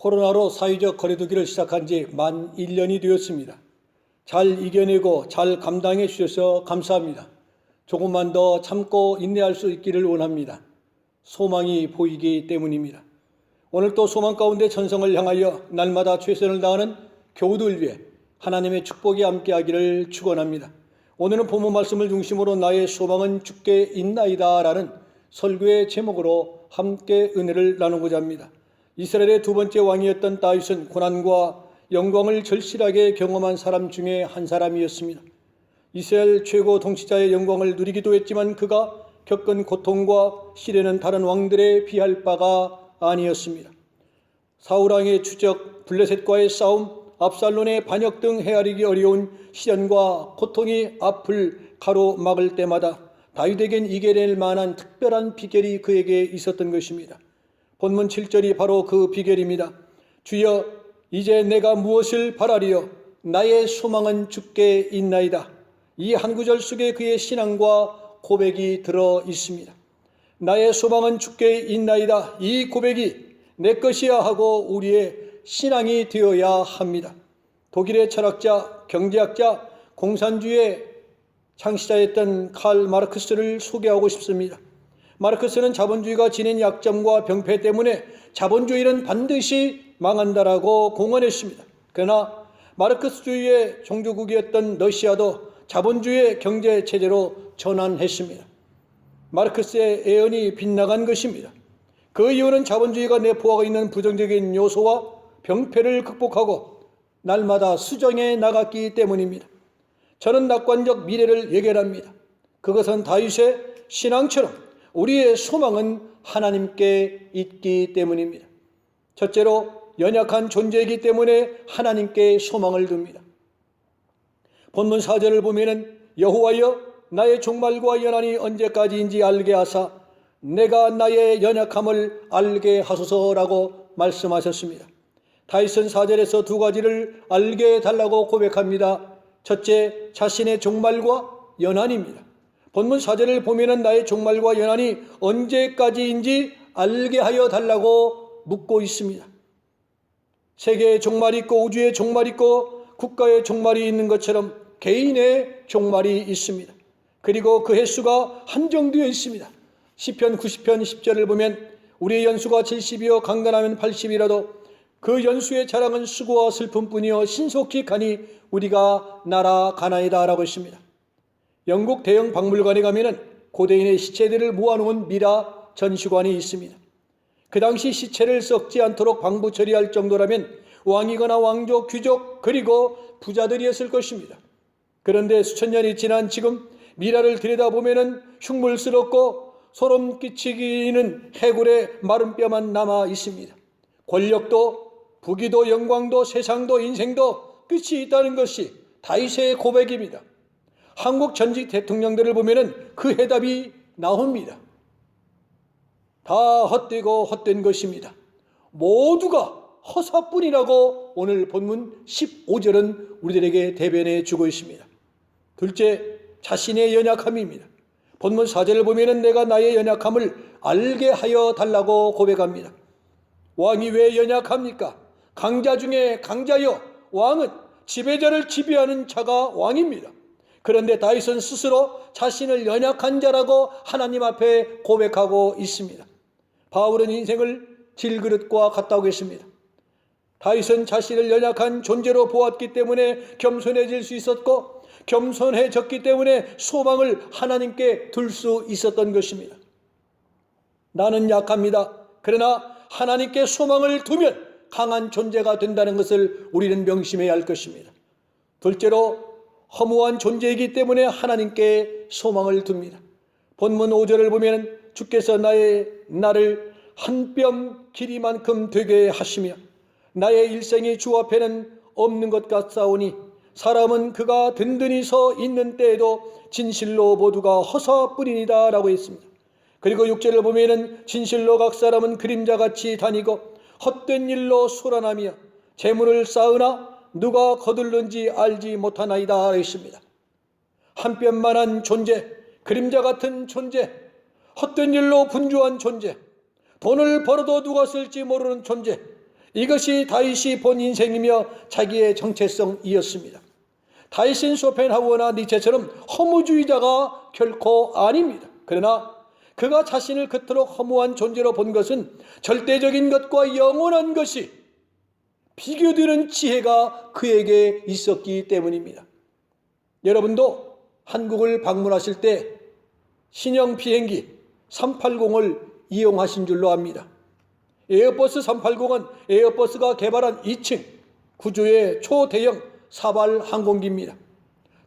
코로나로 사회적 거리두기를 시작한 지 만 1년이 되었습니다. 잘 이겨내고 잘 감당해 주셔서 감사합니다. 조금만 더 참고 인내할 수 있기를 원합니다. 소망이 보이기 때문입니다. 오늘 또 소망 가운데 천성을 향하여 날마다 최선을 다하는 교우들 위해 하나님의 축복이 함께하기를 축원합니다. 오늘은 본문 말씀을 중심으로 나의 소망은 주께 있나이다 라는 설교의 제목으로 함께 은혜를 나누고자 합니다. 이스라엘의 두 번째 왕이었던 다윗은 고난과 영광을 절실하게 경험한 사람 중에 한 사람이었습니다. 이스라엘 최고 통치자의 영광을 누리기도 했지만 그가 겪은 고통과 시련은 다른 왕들에 비할 바가 아니었습니다. 사울왕의 추적, 블레셋과의 싸움, 압살론의 반역 등 헤아리기 어려운 시련과 고통이 앞을 가로막을 때마다 다윗에겐 이겨낼 만한 특별한 비결이 그에게 있었던 것입니다. 본문 7절이 바로 그 비결입니다. 주여, 이제 내가 무엇을 바라리요? 나의 소망은 주께 있나이다. 이 한 구절 속에 그의 신앙과 고백이 들어 있습니다. 나의 소망은 주께 있나이다. 이 고백이 내 것이야 하고 우리의 신앙이 되어야 합니다. 독일의 철학자, 경제학자, 공산주의의 창시자였던 칼 마르크스를 소개하고 싶습니다. 마르크스는 자본주의가 지닌 약점과 병폐 때문에 자본주의는 반드시 망한다라고 공언했습니다. 그러나 마르크스주의의 종주국이었던 러시아도 자본주의의 경제체제로 전환했습니다. 마르크스의 예언이 빗나간 것입니다. 그 이유는 자본주의가 내포하고 있는 부정적인 요소와 병폐를 극복하고 날마다 수정해 나갔기 때문입니다. 저는 낙관적 미래를 예견합니다. 그것은 다윗의 신앙처럼 우리의 소망은 하나님께 있기 때문입니다. 첫째로 연약한 존재이기 때문에 하나님께 소망을 둡니다. 본문 4절을 보면은 여호와여 나의 종말과 연한이 언제까지인지 알게 하사 내가 나의 연약함을 알게 하소서라고 말씀하셨습니다. 다윗은 4절에서 두 가지를 알게 해달라고 고백합니다. 첫째, 자신의 종말과 연한입니다. 본문 4절을 보면은 나의 종말과 연한이 언제까지인지 알게 하여 달라고 묻고 있습니다. 세계의 종말이 있고 우주의 종말이 있고 국가의 종말이 있는 것처럼 개인의 종말이 있습니다. 그리고 그 횟수가 한정되어 있습니다. 시편 90편 10절을 보면 우리의 연수가 70이요 강건하면 80이라도 그 연수의 자랑은 수고와 슬픔뿐이요 신속히 가니 우리가 날아가나이다 라고 했습니다. 영국 대형 박물관에 가면은 고대인의 시체들을 모아놓은 미라 전시관이 있습니다. 그 당시 시체를 썩지 않도록 방부 처리할 정도라면 왕이거나 왕족, 귀족 그리고 부자들이었을 것입니다. 그런데 수천 년이 지난 지금 미라를 들여다보면은 흉물스럽고 소름 끼치기는 해골의 마른 뼈만 남아 있습니다. 권력도 부귀도 영광도 세상도 인생도 끝이 있다는 것이 다윗의 고백입니다. 한국 전직 대통령들을 보면은 그 해답이 나옵니다. 다 헛되고 헛된 것입니다. 모두가 허사뿐이라고 오늘 본문 15절은 우리들에게 대변해 주고 있습니다. 둘째, 자신의 연약함입니다. 본문 4절을 보면은 내가 나의 연약함을 알게 하여 달라고 고백합니다. 왕이 왜 연약합니까? 강자 중에 강자여, 왕은 지배자를 지배하는 자가 왕입니다. 그런데 다윗은 스스로 자신을 연약한 자라고 하나님 앞에 고백하고 있습니다. 바울은 인생을 질그릇과 같다고 했습니다. 다윗은 자신을 연약한 존재로 보았기 때문에 겸손해질 수 있었고 겸손해졌기 때문에 소망을 하나님께 둘 수 있었던 것입니다. 나는 약합니다. 그러나 하나님께 소망을 두면 강한 존재가 된다는 것을 우리는 명심해야 할 것입니다. 둘째로 허무한 존재이기 때문에 하나님께 소망을 둡니다. 본문 5절을 보면 주께서 나를 한 뼘 길이만큼 되게 하시며 나의 일생이 주 앞에는 없는 것 같사오니 사람은 그가 든든히 서 있는 때에도 진실로 모두가 허사뿐이니라 라고 했습니다. 그리고 6절을 보면 진실로 각 사람은 그림자같이 다니고 헛된 일로 소란하며 재물을 쌓으나 누가 거둘는지 알지 못하나이다 했습니다. 한 뼘만한 존재, 그림자 같은 존재, 헛된 일로 분주한 존재, 돈을 벌어도 누가 쓸지 모르는 존재, 이것이 다윗이 본 인생이며 자기의 정체성이었습니다. 다윗은 쇼펜하우어나 니체처럼 허무주의자가 결코 아닙니다. 그러나 그가 자신을 그토록 허무한 존재로 본 것은 절대적인 것과 영원한 것이 비교되는 지혜가 그에게 있었기 때문입니다. 여러분도 한국을 방문하실 때 신형 비행기 380을 이용하신 줄로 압니다. 에어버스 380은 에어버스가 개발한 2층 구조의 초대형 사발 항공기입니다.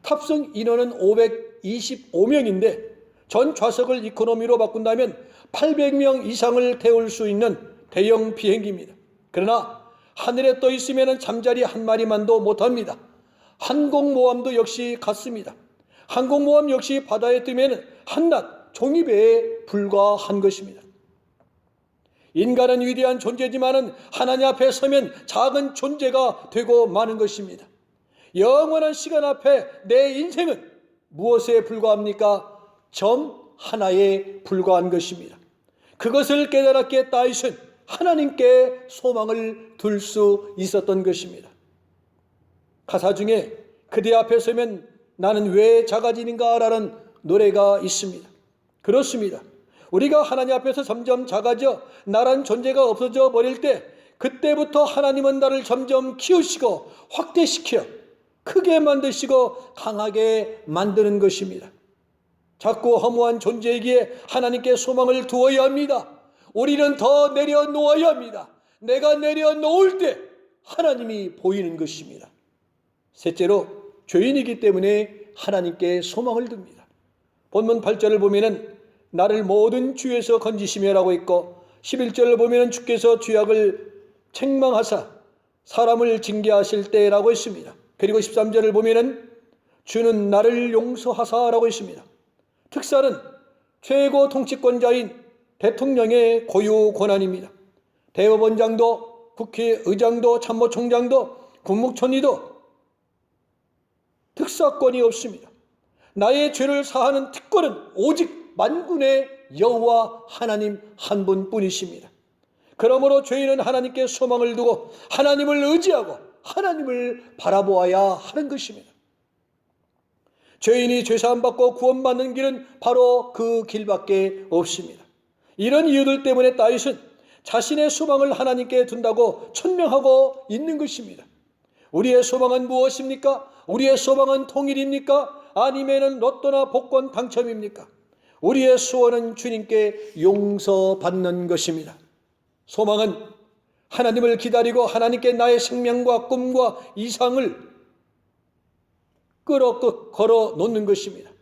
탑승 인원은 525명인데 전 좌석을 이코노미로 바꾼다면 800명 이상을 태울 수 있는 대형 비행기입니다. 그러나 하늘에 떠 있으면 잠자리 한 마리만도 못합니다. 항공모함도 역시 같습니다. 항공모함 역시 바다에 뜨면 한낱 종이배에 불과한 것입니다. 인간은 위대한 존재지만 하나님 앞에 서면 작은 존재가 되고 마는 것입니다. 영원한 시간 앞에 내 인생은 무엇에 불과합니까? 점 하나에 불과한 것입니다. 그것을 깨달았기에 다윗은 하나님께 소망을 둘 수 있었던 것입니다. 가사 중에 그대 앞에 서면 나는 왜 작아지는가 라는 노래가 있습니다. 그렇습니다. 우리가 하나님 앞에서 점점 작아져 나란 존재가 없어져 버릴 때 그때부터 하나님은 나를 점점 키우시고 확대시켜 크게 만드시고 강하게 만드는 것입니다. 작고 허무한 존재이기에 하나님께 소망을 두어야 합니다. 우리는 더 내려놓아야 합니다. 내가 내려놓을 때 하나님이 보이는 것입니다. 셋째로 죄인이기 때문에 하나님께 소망을 둡니다. 본문 8절을 보면은 나를 모든 주에서 건지시며라고 있고 11절을 보면은 주께서 죄악을 책망하사 사람을 징계하실 때라고 했습니다. 그리고 13절을 보면은 주는 나를 용서하사라고 했습니다. 특사는 최고 통치권자인 대통령의 고유 권한입니다. 대법원장도 국회의장도 참모총장도 국무총리도 특사권이 없습니다. 나의 죄를 사하는 특권은 오직 만군의 여호와 하나님 한 분뿐이십니다. 그러므로 죄인은 하나님께 소망을 두고 하나님을 의지하고 하나님을 바라보아야 하는 것입니다. 죄인이 죄사함 받고 구원받는 길은 바로 그 길밖에 없습니다. 이런 이유들 때문에 다윗은 자신의 소망을 하나님께 둔다고 천명하고 있는 것입니다. 우리의 소망은 무엇입니까? 우리의 소망은 통일입니까? 아니면은 로또나 복권 당첨입니까? 우리의 소원은 주님께 용서받는 것입니다. 소망은 하나님을 기다리고 하나님께 나의 생명과 꿈과 이상을 걸어 놓는 것입니다.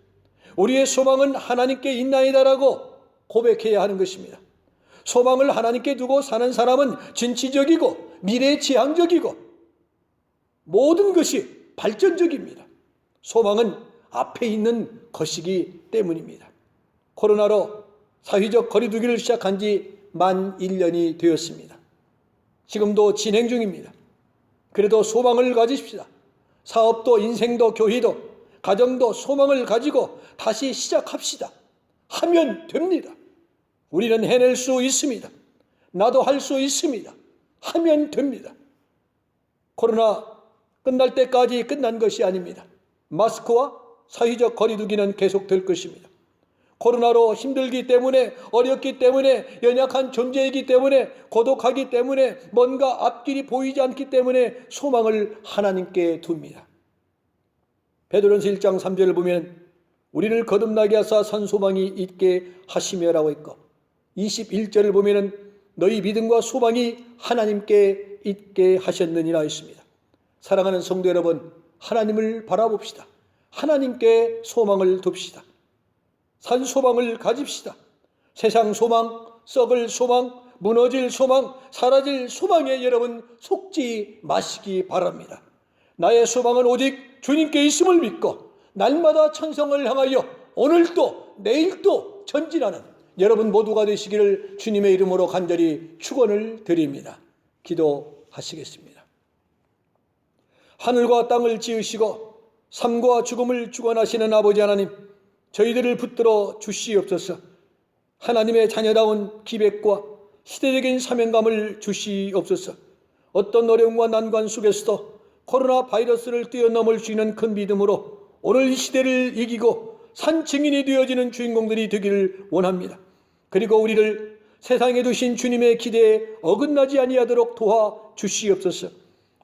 우리의 소망은 하나님께 있나이다라고 고백해야 하는 것입니다. 소망을 하나님께 두고 사는 사람은 진취적이고 미래지향적이고 모든 것이 발전적입니다. 소망은 앞에 있는 것이기 때문입니다. 코로나로 사회적 거리두기를 시작한 지 만 1년이 되었습니다. 지금도 진행 중입니다. 그래도 소망을 가지십시다. 사업도 인생도 교회도 가정도 소망을 가지고 다시 시작합시다. 하면 됩니다. 우리는 해낼 수 있습니다. 나도 할 수 있습니다. 하면 됩니다. 코로나 끝날 때까지 끝난 것이 아닙니다. 마스크와 사회적 거리두기는 계속될 것입니다. 코로나로 힘들기 때문에 어렵기 때문에 연약한 존재이기 때문에 고독하기 때문에 뭔가 앞길이 보이지 않기 때문에 소망을 하나님께 둡니다. 베드로전서 1장 3절을 보면 우리를 거듭나게 하사 산 소망이 있게 하시며라고 있고 21절을 보면 너희 믿음과 소망이 하나님께 있게 하셨느니라 했습니다. 사랑하는 성도 여러분, 하나님을 바라봅시다. 하나님께 소망을 둡시다. 산 소망을 가집시다. 세상 소망, 썩을 소망, 무너질 소망, 사라질 소망에 여러분 속지 마시기 바랍니다. 나의 소망은 오직 주님께 있음을 믿고 날마다 천성을 향하여 오늘도 내일도 전진하는 여러분 모두가 되시기를 주님의 이름으로 간절히 축원을 드립니다. 기도하시겠습니다. 하늘과 땅을 지으시고 삶과 죽음을 주관하시는 아버지 하나님, 저희들을 붙들어 주시옵소서. 하나님의 자녀다운 기백과 시대적인 사명감을 주시옵소서. 어떤 어려움과 난관 속에서도 코로나 바이러스를 뛰어넘을 수 있는 큰 믿음으로 오늘 이 시대를 이기고 산증인이 되어지는 주인공들이 되기를 원합니다. 그리고 우리를 세상에 두신 주님의 기대에 어긋나지 아니하도록 도와주시옵소서.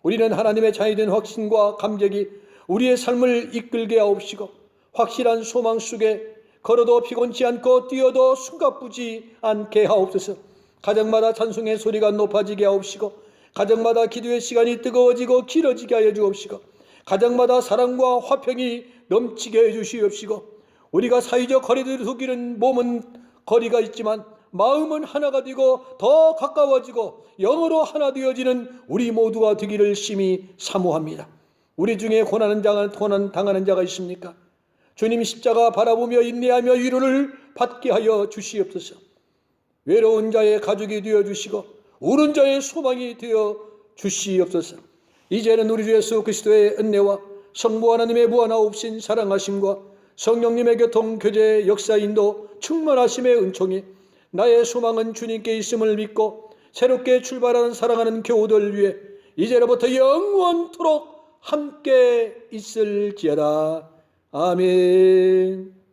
우리는 하나님의 자녀된 확신과 감격이 우리의 삶을 이끌게 하옵시고 확실한 소망 속에 걸어도 피곤치 않고 뛰어도 숨가쁘지 않게 하옵소서. 가정마다 찬송의 소리가 높아지게 하옵시고 가정마다 기도의 시간이 뜨거워지고 길어지게 하여 주옵시고 가정마다 사랑과 화평이 넘치게 해 주시옵시고 우리가 사회적 거리를 두기는 몸은 거리가 있지만 마음은 하나가 되고 더 가까워지고 영으로 하나 되어지는 우리 모두가 되기를 심히 사모합니다. 우리 중에 고난 당하는 자가 있습니까? 주님 십자가 바라보며 인내하며 위로를 받게 하여 주시옵소서. 외로운 자의 가족이 되어 주시고 우는 자의 소망이 되어 주시옵소서. 이제는 우리 주 예수 그리스도의 은혜와 성부 하나님의 무한하옵신 사랑하심과 성령님의 교통 교제 역사 인도 충만하심의 은총이 나의 소망은 주님께 있음을 믿고 새롭게 출발하는 사랑하는 교우들 위해 이제로부터 영원토록 함께 있을지어다. 아멘.